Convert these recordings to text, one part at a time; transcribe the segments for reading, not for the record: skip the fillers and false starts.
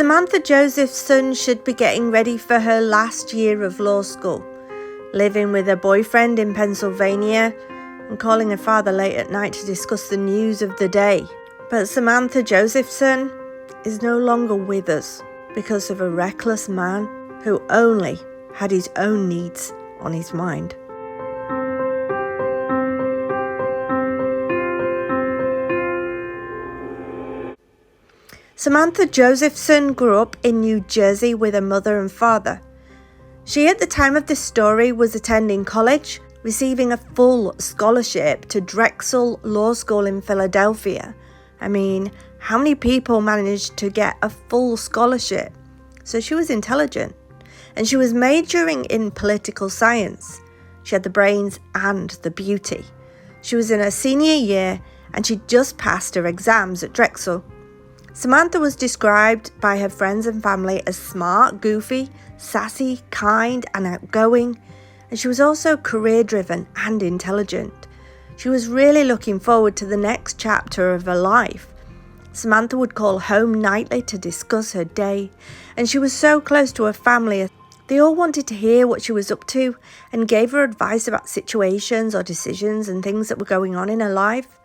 Samantha Josephson should be getting ready for her last year of law school, living with her boyfriend in Pennsylvania and calling her father late at night to discuss the news of the day. But Samantha Josephson is no longer with us because of a reckless man who only had his own needs on his mind. Samantha Josephson grew up in New Jersey with her mother and father. She, at the time of this story, was attending college, receiving a full scholarship to Drexel Law School in Philadelphia. I mean, how many people managed to get a full scholarship? So she was intelligent, and she was majoring in political science. She had the brains and the beauty. She was in her senior year, and she'd just passed her exams at Drexel. Samantha was described by her friends and family as smart, goofy, sassy, kind and outgoing, and she was also career-driven and intelligent. She was really looking forward to the next chapter of her life. Samantha would call home nightly to discuss her day, and she was so close to her family. They all wanted to hear what she was up to and gave her advice about situations or decisions and things that were going on in her life.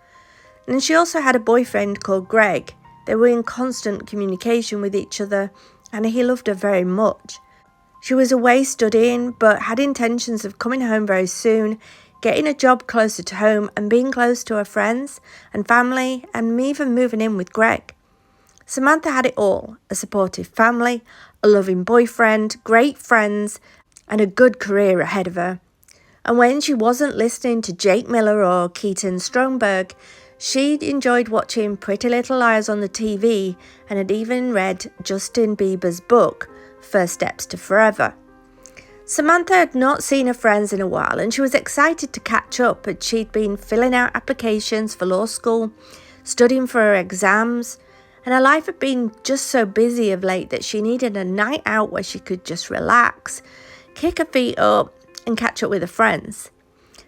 And she also had a boyfriend called Greg. They were in constant communication with each other, and he loved her very much. She was away studying, but had intentions of coming home very soon, getting a job closer to home and being close to her friends and family, and even moving in with Greg. Samantha had it all: a supportive family, a loving boyfriend, great friends, and a good career ahead of her. And when she wasn't listening to Jake Miller or Keaton Stromberg, she'd enjoyed watching Pretty Little Liars on the TV and had even read Justin Bieber's book, First Steps to Forever. Samantha had not seen her friends in a while, and she was excited to catch up as she'd been filling out applications for law school, studying for her exams, and her life had been just so busy of late that she needed a night out where she could just relax, kick her feet up, and catch up with her friends.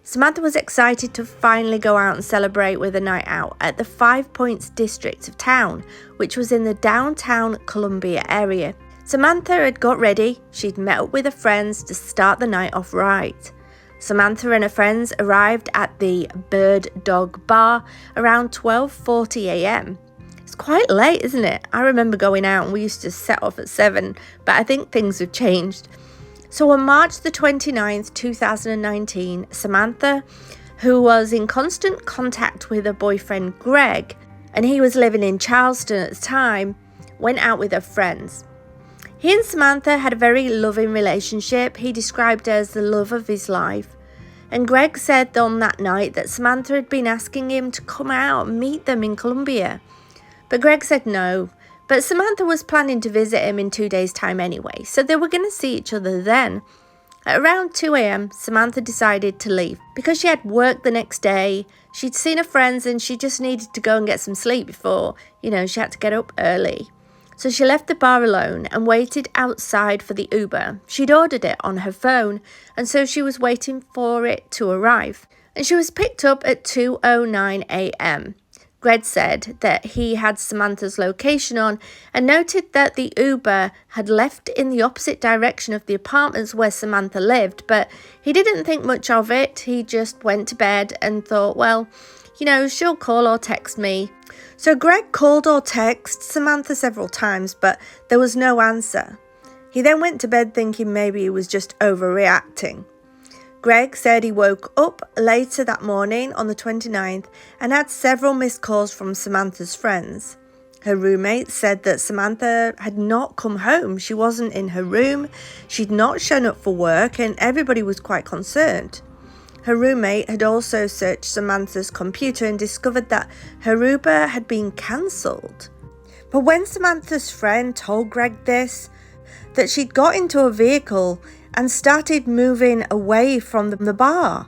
Samantha was excited to finally go out and celebrate with a night out at the 5 Points district of town, which was in the downtown Columbia area. Samantha had got ready. She'd met up with her friends to start the night off right. Samantha and her friends arrived at the Bird Dog Bar around 12:40 a.m. It's quite late, isn't it? I remember going out and we used to set off at 7, but I think things have changed. So on March the 29th, 2019, Samantha, who was in constant contact with her boyfriend Greg, and he was living in Charleston at the time, went out with her friends. He and Samantha had a very loving relationship. He described her as the love of his life. And Greg said on that night that Samantha had been asking him to come out and meet them in Columbia. But Greg said no. But Samantha was planning to visit him in 2 days' time anyway, so they were going to see each other then. At around 2 a.m, Samantha decided to leave. Because she had work the next day, she'd seen her friends and she just needed to go and get some sleep before, she had to get up early. So she left the bar alone and waited outside for the Uber. She'd ordered it on her phone, and so she was waiting for it to arrive. And she was picked up at 2:09 a.m. Greg said that he had Samantha's location on and noted that the Uber had left in the opposite direction of the apartments where Samantha lived, but he didn't think much of it. He just went to bed and thought, well, she'll call or text me. So Greg called or texted Samantha several times, but there was no answer. He then went to bed thinking maybe he was just overreacting. Greg said he woke up later that morning on the 29th and had several missed calls from Samantha's friends. Her roommate said that Samantha had not come home. She wasn't in her room. She'd not shown up for work, and everybody was quite concerned. Her roommate had also searched Samantha's computer and discovered that her Uber had been cancelled. But when Samantha's friend told Greg this, that she'd got into a vehicle and started moving away from the bar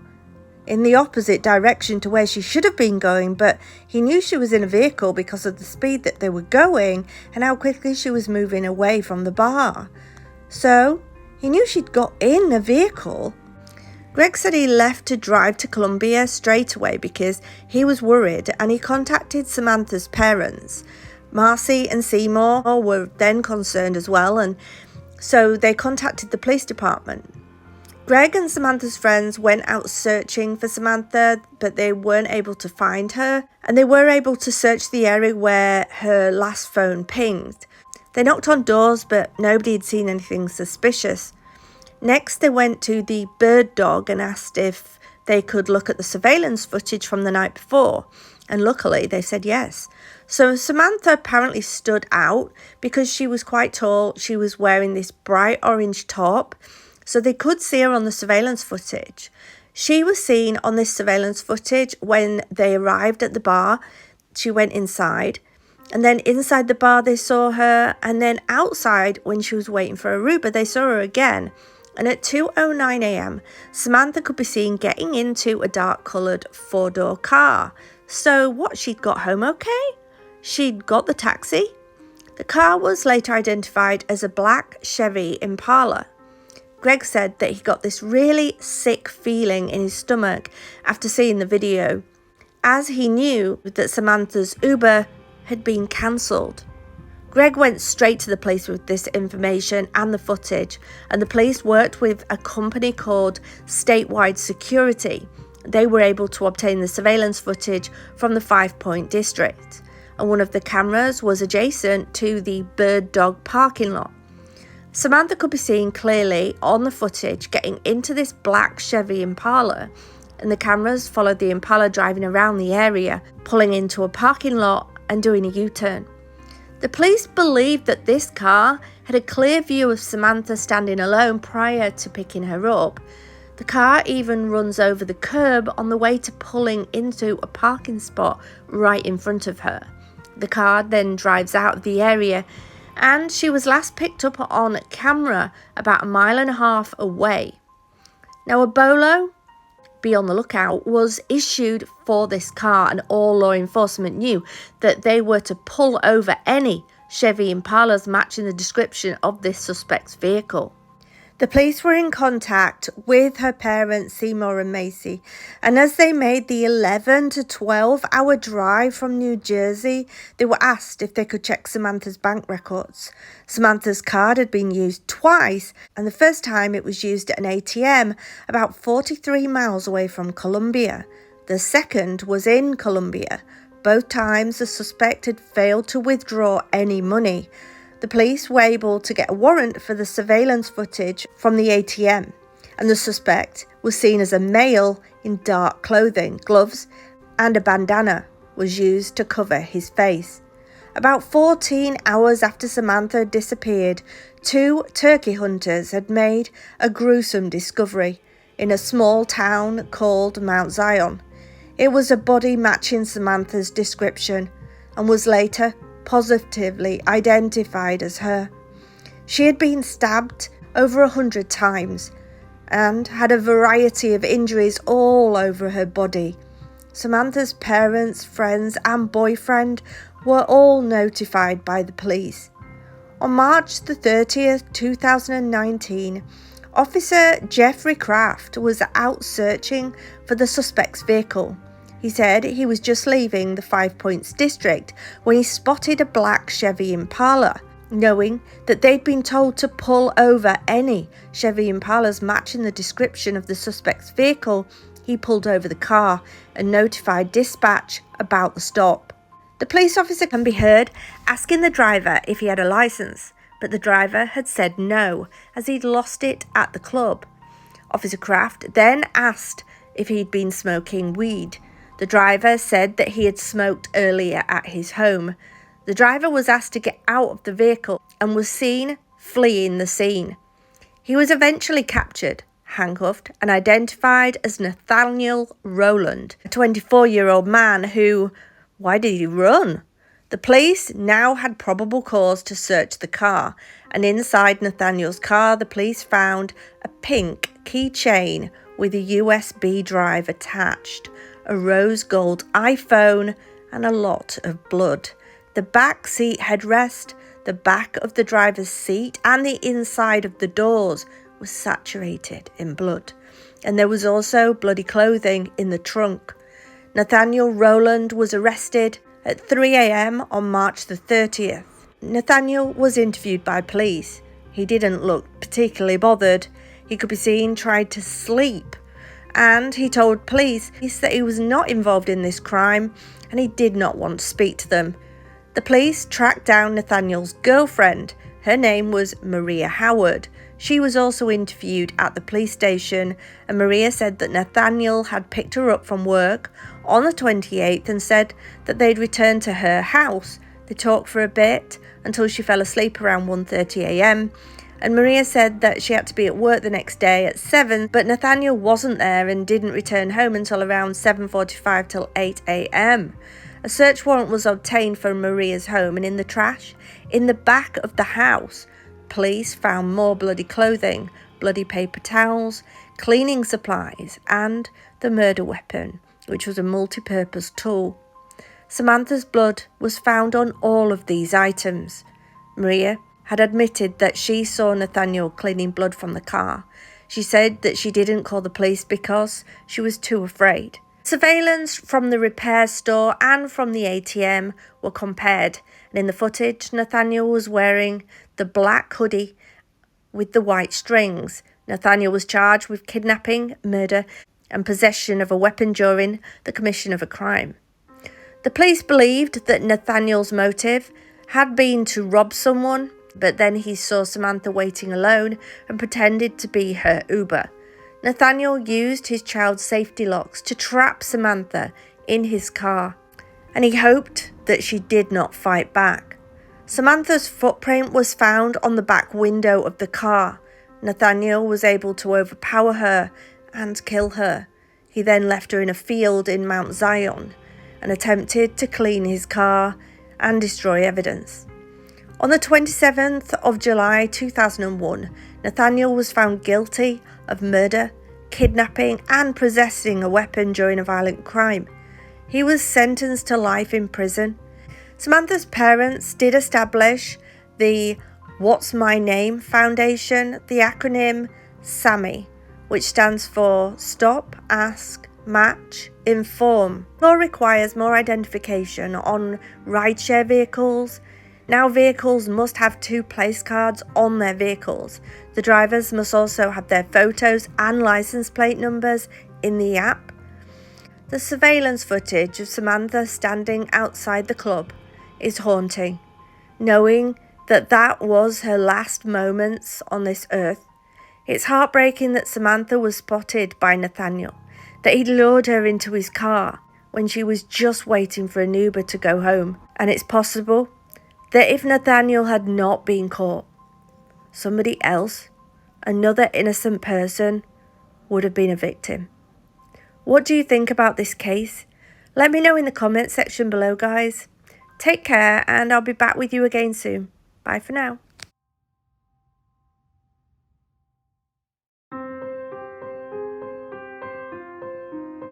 in the opposite direction to where she should have been going, but he knew she was in a vehicle because of the speed that they were going and how quickly she was moving away from the bar. So he knew she'd got in a vehicle. Greg said he left to drive to Columbia straight away because he was worried, and he contacted Samantha's parents. Marcy and Seymour were then concerned as well, and so they contacted the police department. Greg and Samantha's friends went out searching for Samantha, but they weren't able to find her, and they were able to search the area where her last phone pinged. They knocked on doors, but nobody had seen anything suspicious. Next, they went to the bird dog and asked if they could look at the surveillance footage from the night before, and luckily they said yes. So Samantha apparently stood out because she was quite tall. She was wearing this bright orange top, so they could see her on the surveillance footage. She was seen on this surveillance footage when they arrived at the bar. She went inside, and then inside the bar they saw her, and then outside when she was waiting for her Uber they saw her again. And at 2:09 a.m, Samantha could be seen getting into a dark-coloured 4-door car. So what, she'd got home okay? She'd got the taxi? The car was later identified as a black Chevy Impala. Greg said that he got this really sick feeling in his stomach after seeing the video, as he knew that Samantha's Uber had been cancelled. Greg went straight to the police with this information and the footage, and the police worked with a company called Statewide Security. They were able to obtain the surveillance footage from the 5 Point district, and one of the cameras was adjacent to the bird dog parking lot. Samantha could be seen clearly on the footage getting into this black Chevy Impala, and the cameras followed the Impala driving around the area, pulling into a parking lot and doing a U-turn. The police believed that this car had a clear view of Samantha standing alone prior to picking her up. The car even runs over the curb on the way to pulling into a parking spot right in front of her. The car then drives out of the area, and she was last picked up on camera about 1.5 miles away. Now, a bolo, be on the lookout, was issued for this car, and all law enforcement knew that they were to pull over any Chevy Impalas matching the description of this suspect's vehicle. The police were in contact with her parents, Seymour and Macy, and as they made the 11 to 12 hour drive from New Jersey, they were asked if they could check Samantha's bank records. Samantha's card had been used twice, and the first time it was used at an ATM about 43 miles away from Columbia. The second was in Columbia. Both times the suspect had failed to withdraw any money. The police were able to get a warrant for the surveillance footage from the ATM, and the suspect was seen as a male in dark clothing. Gloves and a bandana was used to cover his face. About 14 hours after Samantha had disappeared, 2 turkey hunters had made a gruesome discovery in a small town called Mount Zion. It was a body matching Samantha's description and was later positively identified as her. She had been stabbed over 100 times and had a variety of injuries all over her body. Samantha's parents, friends and boyfriend were all notified by the police. On March the 30th, 2019, Officer Jeffrey Kraft was out searching for the suspect's vehicle. He said he was just leaving the 5 Points district when he spotted a black Chevy Impala. Knowing that they'd been told to pull over any Chevy Impalas matching the description of the suspect's vehicle, he pulled over the car and notified dispatch about the stop. The police officer can be heard asking the driver if he had a license, but the driver had said no, as he'd lost it at the club. Officer Kraft then asked if he'd been smoking weed. The driver said that he had smoked earlier at his home. The driver was asked to get out of the vehicle and was seen fleeing the scene. He was eventually captured, handcuffed, and identified as Nathaniel Rowland, a 24-year-old man who, why did he run? The police now had probable cause to search the car, and inside Nathaniel's car, the police found a pink keychain with a USB drive attached, a rose gold iPhone, and a lot of blood. The back seat headrest, the back of the driver's seat, and the inside of the doors was saturated in blood, and there was also bloody clothing in the trunk. Nathaniel Rowland was arrested At 3 a.m. on March the 30th, Nathaniel was interviewed by police. He didn't look particularly bothered. He could be seen tried to sleep, and he told police that he was not involved in this crime and he did not want to speak to them. The police tracked down Nathaniel's girlfriend. Her name was Maria Howard. She was also interviewed at the police station, and Maria said that Nathaniel had picked her up from work on the 28th and said that they'd returned to her house. They talked for a bit until she fell asleep around 1:30 a.m. and Maria said that she had to be at work the next day at 7, but Nathaniel wasn't there and didn't return home until around 7:45 till 8 a.m. A search warrant was obtained for Maria's home, and in the trash in the back of the house, police found more bloody clothing, bloody paper towels, cleaning supplies, and the murder weapon, which was a multi-purpose tool. Samantha's blood was found on all of these items. Maria had admitted that she saw Nathaniel cleaning blood from the car. She said that she didn't call the police because she was too afraid. Surveillance from the repair store and from the ATM were compared, and in the footage, Nathaniel was wearing the black hoodie with the white strings. Nathaniel was charged with kidnapping, murder, and possession of a weapon during the commission of a crime. The police believed that Nathaniel's motive had been to rob someone, but then he saw Samantha waiting alone and pretended to be her Uber. Nathaniel used his child safety locks to trap Samantha in his car, and he hoped that she did not fight back. Samantha's footprint was found on the back window of the car. Nathaniel was able to overpower her and kill her. He then left her in a field in Mount Zion and attempted to clean his car and destroy evidence. On the 27th of July 2001, Nathaniel was found guilty of murder, kidnapping, and possessing a weapon during a violent crime. He was sentenced to life in prison. Samantha's parents did establish the What's My Name Foundation, the acronym SAMI, which stands for Stop, Ask, Match, Inform. Law requires more identification on rideshare vehicles. Now vehicles must have 2 place cards on their vehicles. The drivers must also have their photos and license plate numbers in the app. The surveillance footage of Samantha standing outside the club is haunting, knowing that that was her last moments on this earth. It's heartbreaking that Samantha was spotted by Nathaniel, that he'd lured her into his car when she was just waiting for an Uber to go home. And it's possible that if Nathaniel had not been caught, somebody else, another innocent person, would have been a victim. What do you think about this case? Let me know in the comment section below, guys. Take care, and I'll be back with you again soon. Bye for now.